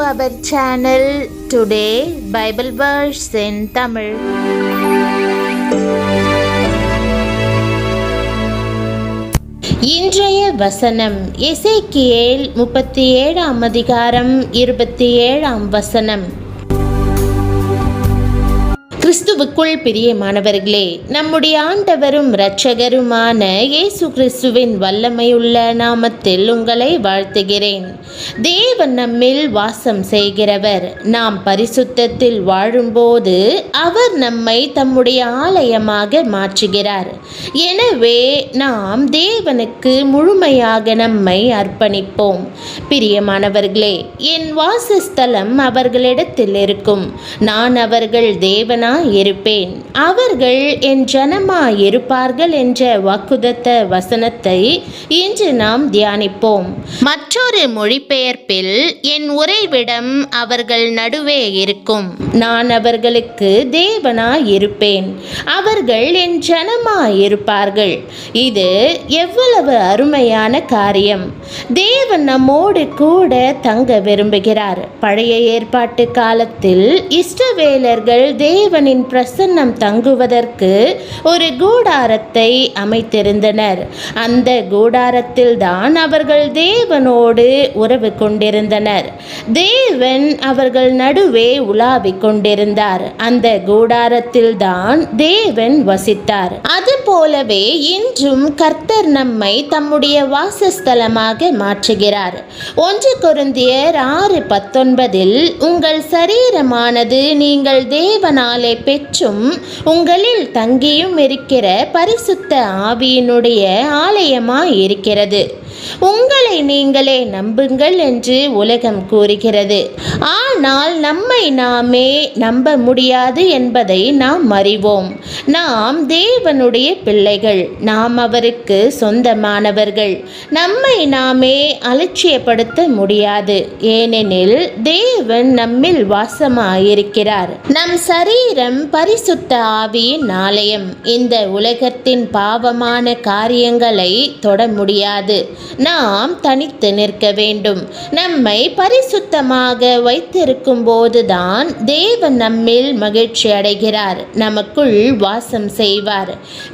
our channel. Today Bible verse in Tamil. இன்றைய வசனம் எசேக்கியேல் 37 அதிகாரம் 27 வசனம். கிறிஸ்துவுக்குள் பிரியமானவர்களே, நம்முடைய ஆண்டவரும் இரட்சகருமான இயேசு கிறிஸ்துவின் வல்லமையுள்ள நாமத்தில் உங்களை வாழ்த்துகிறேன். தேவன் நம்மில் வாசம் செய்கிறவர். நாம் பரிசுத்தத்தில் வாழும்போது அவர் நம்மை தம்முடைய ஆலயமாக மாற்றுகிறார். எனவே நாம் தேவனுக்கு முழுமையாக நம்மை அர்ப்பணிப்போம். பிரியமானவர்களே, என் வாசஸ்தலம் அவர்களிடத்தில் இருக்கும். நான் அவர்கள் தேவனா இருப்பேன், அவர்கள் என் ஜனமாய் இருப்பார்கள் என்ற வாக்குதத்த வசனத்தை இன்று நாம் தியானிப்போம். மற்றொரு மொழிபெயர்ப்பில் என் உறைவிடம் அவர்கள் நடுவே இருக்கும், நான் அவர்களுக்கு தேவனாய் இருப்பேன், அவர்கள் என் ஜனமாய் இருப்பார்கள். இது எவ்வளவு அருமையான காரியம்! தேவன் நம்மோடு கூட தங்க விரும்புகிறார். பழைய ஏற்பாட்டு காலத்தில் இஸ்ரவேலர்கள் தேவனின் பிரசன்னம் தங்குவதற்கு ஒரு கூடாரத்தை அமைத்திருந்தனர். அந்த கூடாரத்தில் தான் அவர்கள் தேவனோடு உறவு கொண்டிருந்தனர். தேவன் அவர்கள் நடுவே உலாவிக் கொண்டிருந்தார். அந்த கூடாரத்தில் தான் தேவன் வசித்தார். அதுபோலவே இன்றும் கர்த்தர் நம்மை தம்முடைய வாசஸ்தலமாக மாற்றுகிறார். 1 கொரிந்தியர் 6:19 உங்கள் சரீரமானது நீங்கள் தேவனாலே பெற்றும் உங்களில் தங்கியும் இருக்கிற பரிசுத்த ஆவியினுடைய ஆலயமாய் இருக்கிறது. உங்களை நீங்களே நம்புங்கள் என்று உலகம் கூறுகிறது. ஆனால் நம்மை நாமே நம்ப முடியாது என்பதை நாம் அறிவோம். நாம் தேவனுடைய பிள்ளைகள். நாம் அவருக்கு சொந்தமானவர்கள். நம்மை நாமே அலட்சியப்படுத்த முடியாது. ஏனெனில் தேவன் நம்மில் வாசமாயிருக்கிறார். நம் சரீரம் பரிசுத்த ஆவியின் ஆலயம். இந்த உலகத்தின் பாவமான காரியங்களை தொட முடியாது. நாம் தனித்து நிற்க வேண்டும். நம்மை பரிசுத்தமாக வைத்திருக்கும் போதுதான் தேவன் நம்மில் மகிழ்ச்சி அடைகிறார், நமக்குள் வாசம் செய்வார்.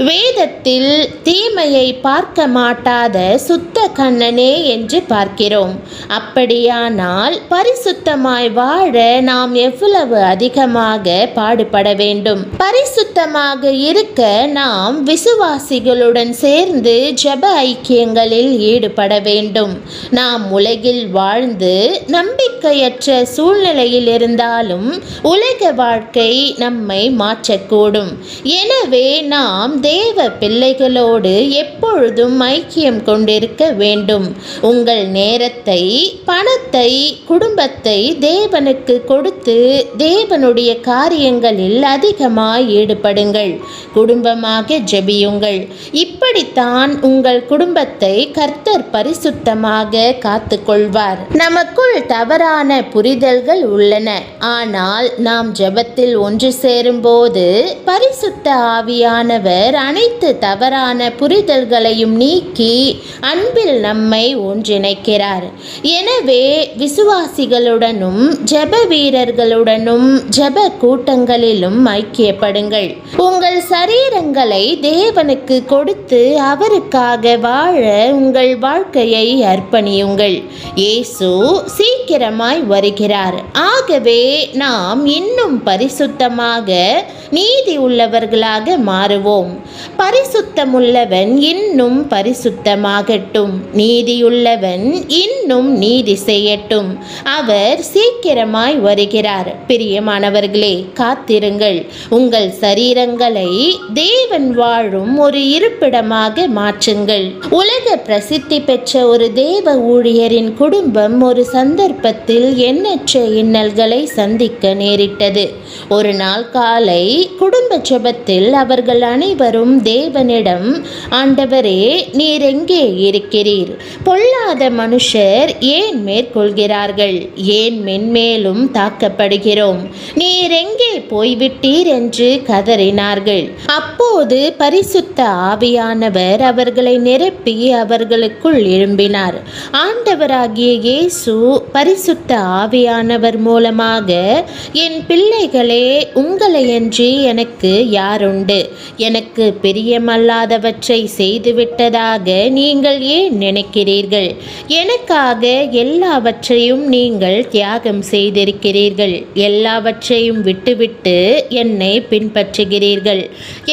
வேதத்தில் தீமையை பார்க்க மாட்டாத சுத்த கண்ணனே என்று பார்க்கிறோம். அப்படியானால் பரிசுத்தமாய் வாழ நாம் எவ்வளவு அதிகமாக பாடுபட வேண்டும். பரிசுத்தமாக இருக்க நாம் விசுவாசிகளுடன் சேர்ந்து ஜெப ஐக்கியங்களில் ஈடுபட வேண்டும். நாம் உலகில் வாழ்ந்து நம்பிக்கையற்ற சூழ்நிலையில் இருந்தாலும் உலக வாழ்க்கை நம்மை மாற்றக்கூடும். எனவே நாம் தேவ பிள்ளைகளோடு எப்பொழுதும் ஐக்கியம் கொண்டிருக்க வேண்டும். உங்கள் நேரத்தை, பணத்தை, குடும்பத்தை தேவனுக்கு கொடுத்து தேவனுடைய காரியங்களில் அதிகமாய் ஈடுபடுங்கள். குடும்பமாக ஜெபியுங்கள். இப்படித்தான் உங்கள் குடும்பத்தை கர்த்தர் பரிசுத்தமாக காத்து கொள்வார். நமக்குள் தவறான புரிதல்கள் உள்ளன. ஆனால் நாம் ஜெபத்தில் ஒன்று சேரும்போது பரிசுத்த ஆவியானவர் அனைத்து தவறான புரிதல்களையும் நீக்கி அன்பில் நம்மை ஒன்றிணைக்கிறார். எனவே விசுவாசிகளுடனும் ஜெப வீரர்களுடனும் ஜெப கூட்டங்களிலும் ஐக்கியப்படுங்கள். உங்கள் சரீரங்களை தேவனுக்கு கொடுத்து அவருக்காக வாழ உங்கள் வாழ்க்கையை அர்ப்பணியுங்கள். இயேசு சீக்கிரமாய் வருகிறார். ஆகவே நாம் இன்னும் பரிசுத்தமாக, நீதி உள்ளவர்களாக மாறுவோம். பரிசுத்தமுள்ளவன் இன்னும் பரிசுத்தமாகட்டும், நீதியுள்ளவன் இன்னும் நீதி செய்யட்டும். அவர் சீக்கிரமாய் வருகிறார். பிரியமானவர்களே, காத்திருங்கள். உங்கள் சரீரங்களை தேவன் வாழும் ஒரு இருப்பிடமாக மாற்றுங்கள். உலக பிரசித்தி பெற்ற ஒரு தேவ ஊழியரின் குடும்பம் ஒரு சந்தர்ப்பத்தில் எண்ணற்ற இன்னல்களை சந்திக்க நேரிட்டது. ஒரு நாள் காலை குடும்ப ஜெபத்தில் அவர்கள் அனைவரும் தேவனிடம், ஆண்டவரே, நீர் எங்கே இருக்கிறீர்? பொல்லாத மனுஷர் ஏன் மேற்கொள்கிறார்கள்? ஏன் மென்மேலும் தாக்கப்படுகிறோம்? நீர் எங்கே போய்விட்டீர் என்று கதறினார்கள். அப்போது பரிசுத்த ஆவியானவர் அவர்களை நிரப்பி அவர்களுக்கு அவருக்குள் எழும்பினார். ஆண்டவராகிய இயேசு பரிசுத்த ஆவியானவர் மூலமாக, என் பிள்ளைகளே, உங்களையன்றி எனக்கு யாருண்டு? எனக்கு பிரியமல்லாதவற்றை செய்துவிட்டதாக நீங்கள் ஏன் நினைக்கிறீர்கள்? எனக்காக எல்லாவற்றையும் நீங்கள் தியாகம் செய்திருக்கிறீர்கள். எல்லாவற்றையும் விட்டுவிட்டு என்னை பின்பற்றுகிறீர்கள்.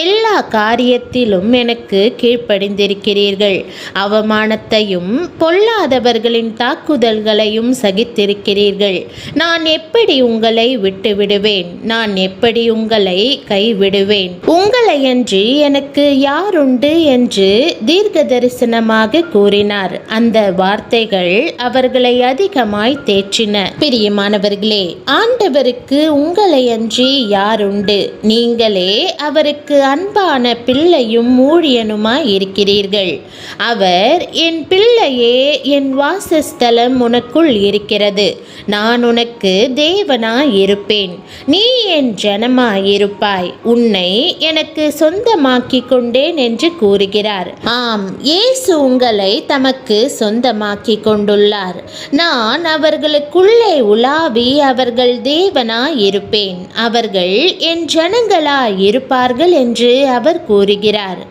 எல்லா காரியத்திலும் எனக்கு கீழ்ப்படிந்திருக்கிறீர்கள். அவமானத்தையும் பொல்லாதவர்களின் தாக்குதல்களையும் சகித்திருக்கிறீர்கள். நான் எப்படி உங்களை விட்டுவிடுவேன்? நான் எப்படி உங்களை கைவிடுவேன்? உங்களையன்றி எனக்கு யாருண்டு என்று தீர்க்க தரிசனமாக கூறினார். அந்த வார்த்தைகள் அவர்களை அதிகமாய் தேற்றின. பிரியமானவர்களே, ஆண்டவருக்கு உங்களையன்றி யாருண்டு? நீங்களே அவருக்கு அன்பான பிள்ளையும் ஊழியனுமாய் இருக்கிறீர்கள். அவர், என் பிள்ளையே, என் வாசஸ்தலம் உனக்குள் இருக்கிறது. நான் உனக்கு தேவனாய் இருப்பேன். நீ என் ஜனமாய் இருப்பாய். உன்னை எனக்கு சொந்தமாக்கிக் கொண்டேன் என்று கூறுகிறார். ஆம், இயேசு உங்களை தமக்கு சொந்தமாக்கிக் கொண்டுள்ளார். நான் அவர்களுக்குள்ளே உலாவி அவர்கள் தேவனாய் இருப்பேன். அவர்கள் என் ஜனங்களாய் இருப்பார்கள் என்று அவர் கூறுகிறார்.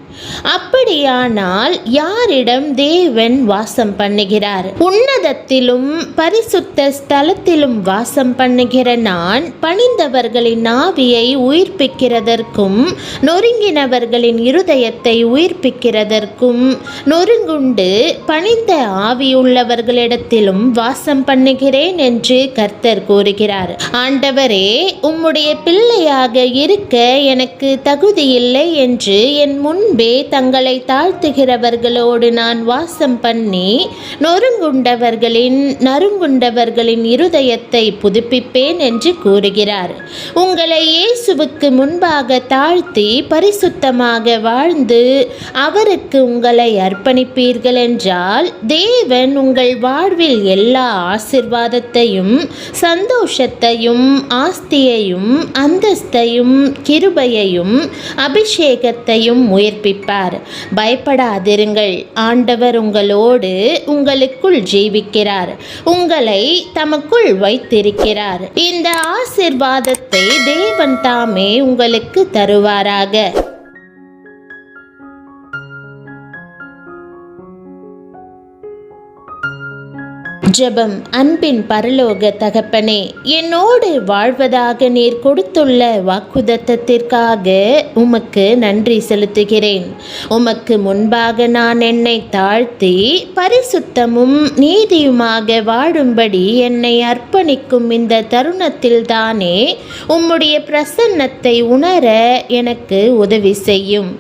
அப்படியானால் யாரிடம் தேவன் வாசம் பண்ணுகிறார்? உன்னதத்திலும் பரிசுத்த ஸ்தலத்திலும் வாசம் பண்ணுகிற நான் பணிந்தவர்களின் ஆவியை உயிர்ப்பிக்கிறதற்கும் நொறுங்கினவர்களின் இருதயத்தை உயிர்ப்பிக்கிறதற்கும் நொறுங்குண்டு பணிந்த ஆவியுள்ளவர்களிடத்திலும் வாசம் பண்ணுகிறேன் என்று கர்த்தர் கூறுகிறார். ஆண்டவரே, உம்முடைய பிள்ளையாக இருக்க எனக்கு தகுதியில்லை என்று என் முன்பே தங்களை தாழ்த்துகிறவர்களோடு நான் வாசம் பண்ணி நறுங்குண்டவர்களின் இருதயத்தை புதுப்பிப்பேன் என்று கூறுகிறார். உங்களை இயேசுவுக்கு முன்பாக தாழ்த்தி பரிசுத்தமாக வாழ்ந்து அவருக்கு உங்களை அர்ப்பணிப்பீர்கள் என்றால், தேவன் உங்கள் வாழ்வில் எல்லா ஆசீர்வாதத்தையும், சந்தோஷத்தையும், ஆஸ்தியையும், அந்தஸ்தையும், கிருபையையும், அபிஷேகத்தையும் உயிர்ப்பிப்பார். பயப்படாதிருங்கள். ஆண்டவர் உங்களோடு உங்களுக்குள் ஜீவிக்கிறார். உங்களை தமக்குள் வைத்திருக்கிறார். இந்த ஆசீர்வாதத்தை தேவன் தாமே உங்களுக்கு தருவாராக. ஜெபம். அன்பின் பரலோக தகப்பனே, என்னோடு வாழ்வதாக நீர் கொடுத்துள்ள வாக்குத்தத்தத்திற்காக உமக்கு நன்றி செலுத்துகிறேன். உமக்கு முன்பாக நான் என்னை தாழ்த்தி பரிசுத்தமும் நீதியுமாக வாழும்படி என்னை அர்ப்பணிக்கும் இந்த தருணத்தில் தானே உம்முடைய பிரசன்னத்தை உணர எனக்கு உதவி செய்யும்.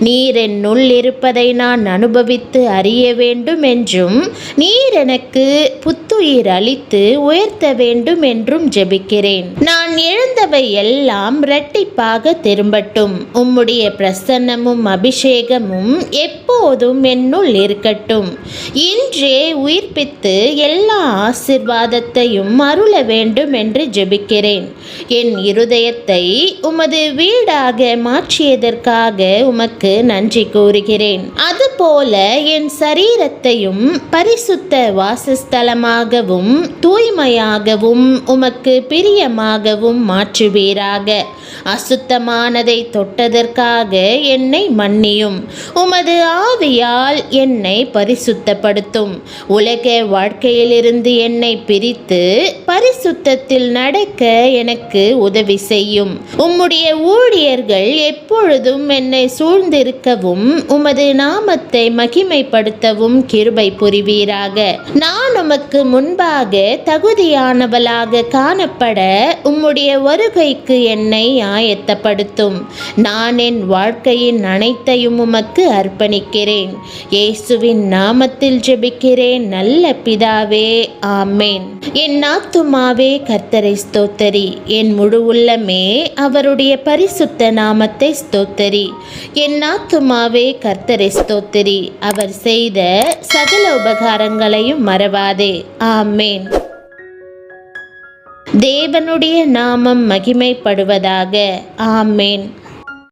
நீர் என்னுள் இருப்பதை நான் அனுபவித்து அறிய வேண்டும் என்றும், நீர் எனக்கு புத்துயிர் அளித்து உயர்த்த வேண்டும் என்றும் ஜெபிக்கிறேன். நான் இழந்தவை எல்லாம் இரட்டிப்பாக திரும்பட்டும். உம்முடைய பிரசன்னமும் அபிஷேகமும் எப்போதும் என்னுள் இருக்கட்டும். இன்றே உயிர்ப்பித்து எல்லா ஆசீர்வாதத்தையும் அருள வேண்டும் என்று ஜெபிக்கிறேன். என் இருதயத்தை உமது வீடாக மாற்றியதற்காக உமக்கு நன்றி கூறுகிறேன். அதுபோல என் சரீரத்தையும் பரிசுத்த வாசஸ்தலமாகவும் தூய்மையாகவும் உமக்கு பிரியமாகவும் மாற்றுவீராக. அசுத்தமானதை தொட்டதற்காக என்னை மன்னியும். உமது ஆவியால் என்னை பரிசுத்தப்படுத்தும். உலக வாழ்க்கையிலிருந்து என்னை பிரித்து பரிசுத்தத்தில் நடக்க எனக்கு உதவி செய்யும். உம்முடைய ஊழியர்கள் எப்பொழுதும் என்னை சூழ்ந்திருக்கவும் உமது நாமத்தை மகிமைப்படுத்தவும் கிருபை புரிவீராக. நான் உமக்கு முன்பாக தகுதியானவளாக காணப்பட உம்முடைய வருகைக்கு என்னை ஆயத்தப்படுத்தும். நான் என் வாழ்க்கையின் அனைத்தையும் உமக்கு அர்ப்பணிக்கிறேன். இயேசுவின் நாமத்தில் ஜெபிக்கிறேன் நல்ல பிதாவே, ஆமேன். என் ஆத்துமாவே கர்த்தரை ஸ்தோத்தரி. என் முழு உள்ளமே அவருடைய பரிசுத்த நாமத்தை ஸ்தோத்தரி. என் ஆத்துமாவே கர்த்தரை ஸ்தோத்தரி. அவர் செய்த சகல உபகாரங்களையும் மறவாதே. ஆமேன். தேவனுடைய நாமம் மகிமைப்படுவதாக. ஆமேன்.